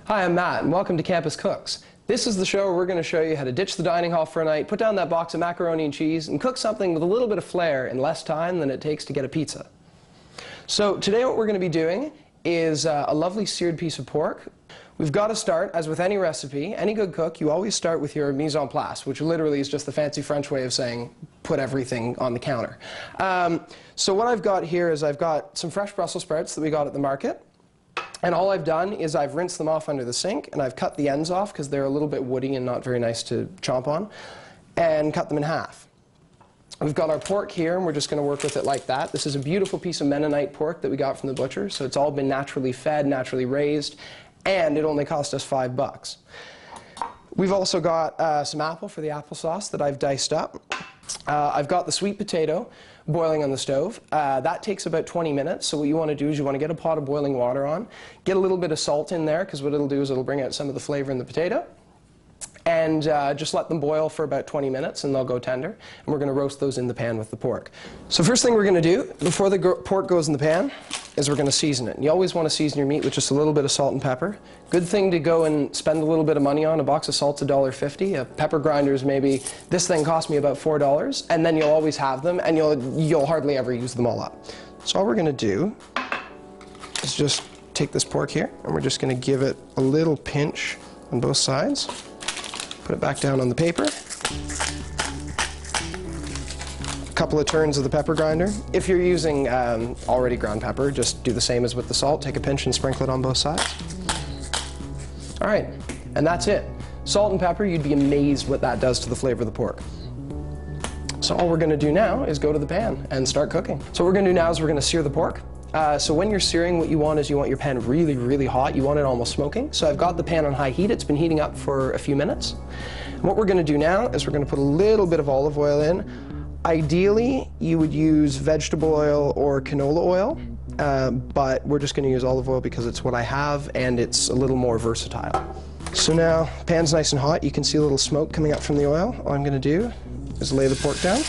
Hi, I'm Matt, and welcome to Campus Cooks. This is the show where we're going to show you how to ditch the dining hall for a night, put down that box of macaroni and cheese, and cook something with a little bit of flair in less time than it takes to get a pizza. So today what we're going to be doing is a lovely seared piece of pork. We've got to start, as with any recipe, any good cook, you always start with your mise en place, which literally is just the fancy French way of saying put everything on the counter. So what I've got here is I've got some fresh Brussels sprouts that we got at the market. And all I've done is I've rinsed them off under the sink, and I've cut the ends off because they're a little bit woody and not very nice to chomp on, and cut them in half. We've got our pork here, and we're just going to work with it like that. This is a beautiful piece of Mennonite pork that we got from the butcher, so it's all been naturally fed, naturally raised, and it only cost us $5. We've also got some apple for the applesauce that I've diced up. I've got the sweet potato boiling on the stove. That takes about 20 minutes, so what you want to do is you want to get a pot of boiling water on, get a little bit of salt in there, because what it'll do is it'll bring out some of the flavor in the potato, and just let them boil for about 20 minutes and they'll go tender, and we're going to roast those in the pan with the pork. So first thing we're going to do before the pork goes in the pan is we're going to season it. And you always want to season your meat with just a little bit of salt and pepper. Good thing to go and spend a little bit of money on. A box of salt's $1.50. A pepper grinder's maybe, this thing cost me about $4, and then you'll always have them, and you'll hardly ever use them all up. So all we're going to do is just take this pork here, and we're just going to give it a little pinch on both sides. Put it back down on the paper. A couple of turns of the pepper grinder. If you're using already ground pepper, just do the same as with the salt. Take a pinch and sprinkle it on both sides. All right, and that's it. Salt and pepper, you'd be amazed what that does to the flavor of the pork. So all we're going to do now is go to the pan and start cooking. So what we're going to do now is we're going to sear the pork. So when you're searing, what you want is you want your pan really, really hot. You want it almost smoking. So I've got the pan on high heat. It's been heating up for a few minutes. And what we're going to do now is we're going to put a little bit of olive oil in. Ideally, you would use vegetable oil or canola oil, but we're just going to use olive oil because it's what I have and it's a little more versatile. So now, pan's nice and hot. You can see a little smoke coming up from the oil. All I'm going to do is lay the pork down.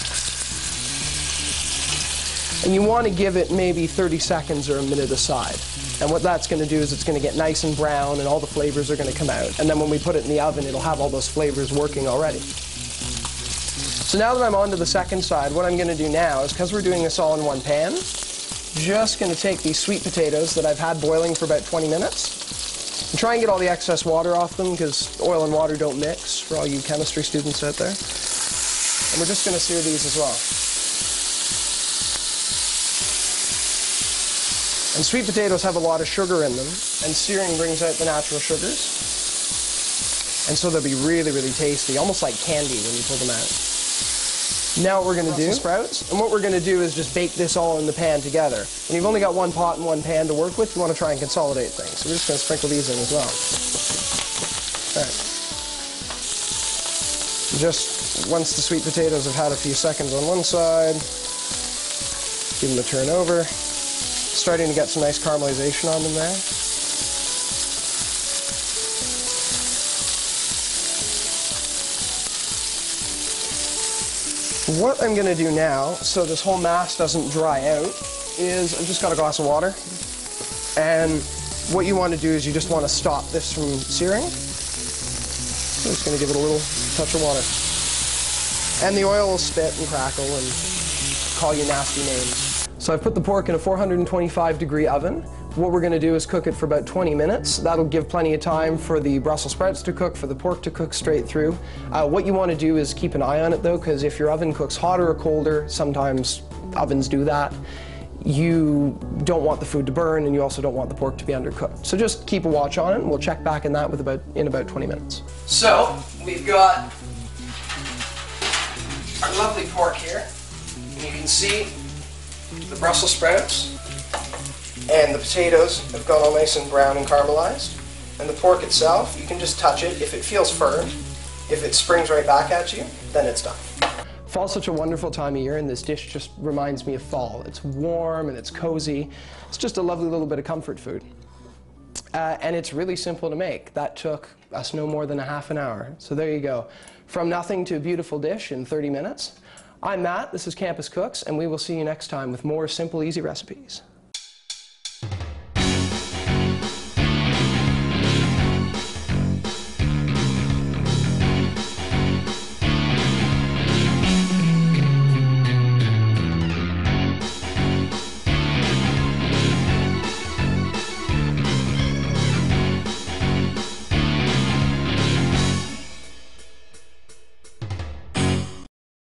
And you want to give it maybe 30 seconds or a minute aside. And what that's going to do is it's going to get nice and brown and all the flavors are going to come out. And then when we put it in the oven, it'll have all those flavors working already. So now that I'm on to the second side, what I'm going to do now is, because we're doing this all in one pan, just going to take these sweet potatoes that I've had boiling for about 20 minutes and try and get all the excess water off them, because oil and water don't mix for all you chemistry students out there. And we're just going to sear these as well. And sweet potatoes have a lot of sugar in them, and searing brings out the natural sugars. And so they'll be really, really tasty, almost like candy when you pull them out. Now what we're going to do, sprouts, and what we're going to do is just bake this all in the pan together. When you've only got one pot and one pan to work with, you want to try and consolidate things. So we're just going to sprinkle these in as well. All right. Just once the sweet potatoes have had a few seconds on one side, give them a turn over. Starting to get some nice caramelization on them there. What I'm going to do now, so this whole mass doesn't dry out, is I've just got a glass of water. And what you want to do is you just want to stop this from searing. So I'm just going to give it a little touch of water. And the oil will spit and crackle and call you nasty names. So I've put the pork in a 425-degree oven. What we're going to do is cook it for about 20 minutes. That'll give plenty of time for the Brussels sprouts to cook, for the pork to cook straight through. What you want to do is keep an eye on it though, because if your oven cooks hotter or colder, sometimes ovens do that, you don't want the food to burn and you also don't want the pork to be undercooked. So just keep a watch on it, and we'll check back in that in about 20 minutes. So we've got our lovely pork here, and you can see the Brussels sprouts and the potatoes have gone all nice and brown and caramelized. And the pork itself, you can just touch it. If it feels firm, if it springs right back at you, then it's done. Fall's such a wonderful time of year, and this dish just reminds me of fall. It's warm and it's cozy. It's just a lovely little bit of comfort food. And it's really simple to make. That took us no more than a half an hour. So there you go. From nothing to a beautiful dish in 30 minutes. I'm Matt, this is Campus Cooks, and we will see you next time with more simple, easy recipes.